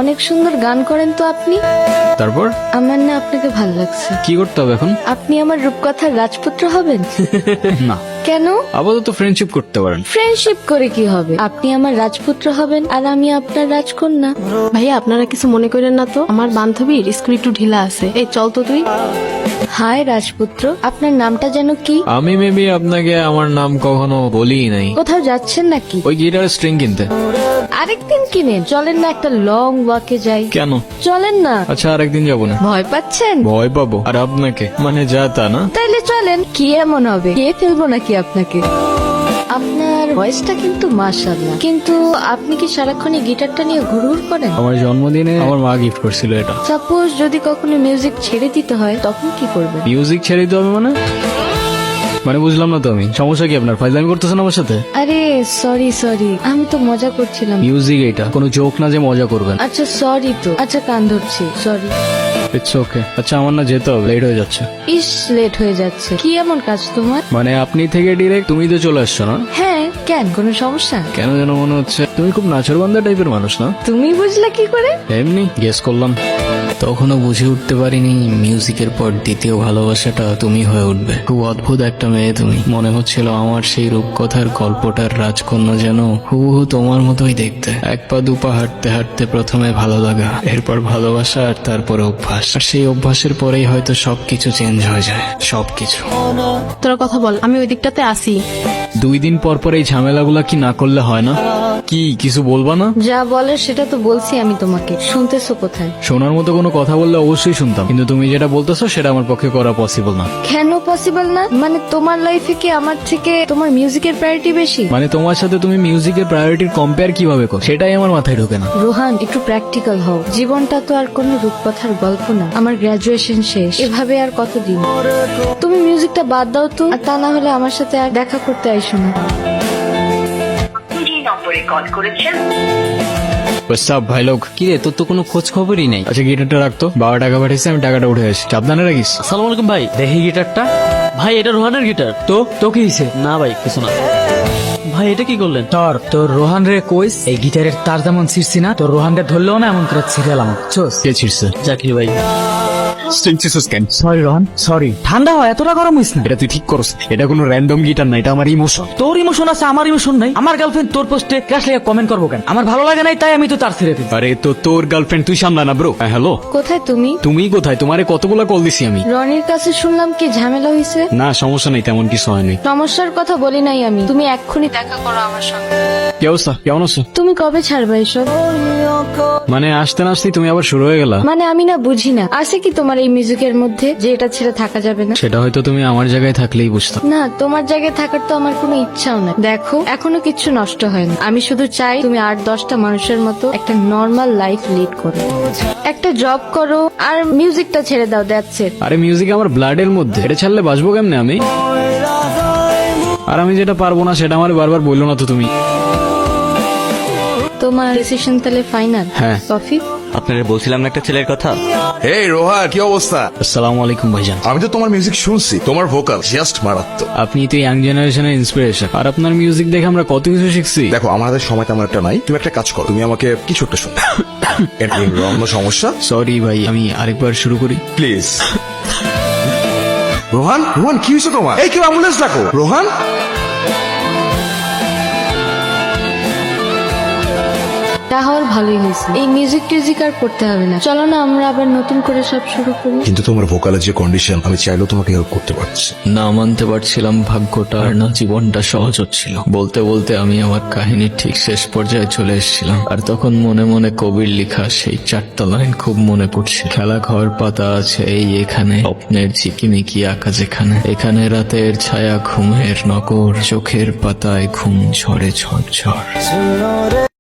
অনেক সুন্দর গান করেন তো আপনি। তারপর আমার না আপনাকে ভালো লাগছে। কি করতে হবে এখন? আপনি আমার রূপকথার রাজপুত্র হবেন। না, কেন? আপাতত ফ্রেন্ডশিপ করতে পারেন। ফ্রেন্ডশিপ করে কি হবে? আপনি আমার রাজপুত্র হবেন আর আমি আপনার রাজকন্যা। ভাইয়া আপনারা কিছু মনে করেন না তো, আমার বান্ধবীর স্কুল একটু ঢিলা আছে। এই চল তো তুই। হায় রাজপুত্র, আপনার নামটা যেন কি? আমি মেবি আপনাকে আমার নাম কখনো বলি নাই। কোথাও যাচ্ছেন নাকি? ওই গিটারের স্ট্রিং কিনতে। আরেকদিন কিনেন। চলেন না একটা লং ওয়াকে যাই। কেন? চলেন না। আচ্ছা, আরেকদিন যাবো না। ভয় পাচ্ছেন? ভয় পাবো? আর আপনাকে মানে যা তা না। তাইলে চলেন। কি এমন হবে? কে ফেলবো নাকি আপনাকে? আপনার ভয়েসটা কিন্তু মাশাআল্লাহ, কিন্তু আপনি কি সারাক্ষণ এই গিটারটা নিয়ে ঘুরঘুর করেন? আমার জন্মদিনে আমার মা গিফট করছিল এটা। সাপোজ যদি কখনো মিউজিক ছেড়ে দিতে হয় তখন কি করবেন? মিউজিক ছেড়ে দিতে হবে মানে? মানে বুঝলাম না তো আমি। সমস্যা কি আপনার? ফাইজলামি করতেছেন আমার সাথে? আরে সরি, আমি তো মজা করছিলাম। মিউজিক এটা কোনো জোক না যে মজা করবেন। আচ্ছা সরি তো। আচ্ছা কান ধরছি, সরি। It's okay. আচ্ছা, আমার না যেতে হবে, লেট হয়ে যাচ্ছে। ইস, লেট হয়ে যাচ্ছে। কি এমন কাজ তোমার? মানে আপনি থেকে ডিরেক্ট তুমি তো চলে আসছো না? হ্যাঁ, কেন, কোনো সমস্যা? কেন যেন মনে হচ্ছে তুমি খুব নাচরবান্ধা টাইপের মানুষ না? তুমি বুঝলা কি করে? এমনি গেস করলাম। তখনও বুঝে উঠতে পারিনি মিউজিকের পর দ্বিতীয় ভালোবাসাটা তুমি হয়ে উঠবে। খুব অদ্ভুত একটা মেয়ে তুমি। মনে হচ্ছিল আমার সেই রূপকথার গল্পটার রাজকন্যা যেন হুবহু তোমার মতোই দেখতে। এক পা দুপা হাঁটতে হাঁটতে প্রথমে ভালো লাগা, এরপর ভালোবাসা, আর তারপরে অভ্যাস। আর সেই অভ্যাসের পরেই হয়তো সবকিছু চেঞ্জ হয়ে যায়। সবকিছু। তোরা কথা বল, আমি ওই দিকটাতে আসি। 2 দিন পর পর এই ঝামেলাগুলা কি না করলে হয় না? কি কিছু বলবা না? যা বলার সেটা তো বলছি আমি তোমাকে। শুনতেছো কোথায়? শোনার মতো কোনো কথা বললে অবশ্যই শুনতাম, কিন্তু তুমি যেটা বলতেছো সেটা আমার পক্ষে করা পসিবল না। কেন পসিবল না? মানে তোমার লাইফে কি আমার থেকে তোমার মিউজিকের প্রায়োরিটি বেশি? মানে তোমার সাথে তুমি মিউজিকের প্রায়োরিটির কম্পেয়ার কিভাবে করো সেটাই আমার মাথায় ঢোকে না। রোহান, একটু প্র্যাকটিক্যাল হও। জীবনটা তো আর কোনো রূপকথার গল্প না। আমার গ্রাজুয়েশন শেষ, এভাবে আর কতদিন? তুমি মিউজিকটা বাদ দাও তো, আর তা না হলে আমার সাথে আর দেখা করতে আইসো না। যে নম্বরে কল করেছেন সব ভাই লোক। কি রে, তোর তো কোনো খোঁজ খবরই নেই। আচ্ছা, গিটারটা রাখতো। বাবা টাকা পাঠিয়েছে, আমি টাকাটা উঠে আসি। সাবধানে রাখিস। আসসালামু আলাইকুম ভাই, দেখি গিটারটা। ভাই এটা রোহানের গিটার। তো কি হয়েছে? না ভাই কিছু না। ভাই এটা কি করলেন? তোর রোহান রে কইস এই গিটারের তার যেমন ছিড়ছি না, তোর রোহান রে ধরলেও না এমন করে ছিড়ালাম। কে ছিড়ছে? জাকির ভাই। Sorry Rohan, sorry. ঠান্ডা হয়, এতটা গরম হইস না। এটা তুই ঠিক করছ। এটা কোনো র্যান্ডম গিটার না, এটা আমার ইমোশন। তোর ইমোশন আছে, আমার ইমোশন নাই। আমার গার্লফ্রেন্ড তোর পোস্টে ক্রাশ লেগে কমেন্ট করবো কেন? আমার ভালো লাগে নাই, তাই আমি তো তার ছেড়ে দিই। আরে তো তোর গার্লফ্রেন্ড তুই সামলা না ব্রো। হ্যালো, কোথায় তুমি? তুমি কোথায়? তোমারে কতগুলা কল দিছি আমি। রনির কাছে শুনলাম কি ঝামেলা হয়েছে। না সমস্যা নেই, তেমন কিছু হয়নি। সমস্যার কথা বলি নাই আমি। তুমি এক্ষুনি দেখা করো আমার সঙ্গে। কি অবস্থা? কেমন আছো? তুমি কবে ছাড়বে এসব? মানে আসতে না আসতেই তুমি আবার শুরু হয়ে গেলা। মানে আমি না বুঝি না, আছে কি তোমার এই মিউজিকের মধ্যে যে এটা ছেড়ে থাকা যাবে না? সেটা হয়তো তুমি আমার জায়গায় থাকলেই বুঝতাম। না, তোমার জায়গায় থাকার তো আমার কোনো ইচ্ছাও না। দেখো, এখনো কিচ্ছু নষ্ট হয় না। আমি শুধু চাই তুমি 8-10টা মানুষের মতো একটা নর্মাল লাইফ লিড করো, একটা জব করো, আর মিউজিকটা ছেড়ে দাও। That's it. আরে মিউজিক আমার ব্লাডের মধ্যে, এটা ছাড়লে বাঁচবো কেমনে আমি? আর আমি যেটা পারবো না সেটা আমার বারবার বললো না তো তুমি। তোমার ডিসিশন তাহলে ফাইনাল? হ্যাঁ। কফি? আপনারা বলছিলাম না একটা ছেলের কথা। এই রোহা, কি অবস্থা? আসসালামু আলাইকুম ভাইজান। আমি তো তোমার মিউজিক শুনছি, তোমার ভোকাল জাস্ট মারাত্মক। আপনি তো ইয়াং জেনারেশনের ইন্সপিরেশন, আর আপনার মিউজিক দেখে আমরা কত কিছু শিখছি। দেখো, আমার হাতে সময় তেমন একটা নাই। তুমি একটা কাজ করো, তুমি আমাকে কিছু একটা শোনো। অন্য সমস্যা? সরি ভাই, আমি আরেকবার শুরু করি প্লিজ। রোহান, রোহান কি হয়েছে তোমার? এই কেউ অ্যাম্বুলেন্স ডাকো। রোহান, তাহলে ভালোই হয়েছে। এই মিউজিক টিউজিক আর করতে হবে না। চলো না আমরা আবার নতুন করে সব শুরু করি। কিন্তু তোমার ভোকালের যে কন্ডিশন, আমি চাইলেও তোমাকে হেল্প করতে পারছি। না মানতে পারছিলাম ভাগ্যটা, আর না জীবনটা সহজ হচ্ছিল। বলতে বলতে আমি আমার কাহিনীর ঠিক শেষ পর্যায়ে চলে এসেছিলাম, আর তখন মনে মনে কবির লেখা সেই 4টা লাইন খুব মনে পড়ছে। খেলা ঘর পাতা আছে এই এখানে, স্বপ্নের ঝিকিমিকি আঁকা যেখানে, এখানে রাতের ছায়া ঘুমের নগর, চোখের পাতায় ঘুম ঝরে ঝড় ঝড়।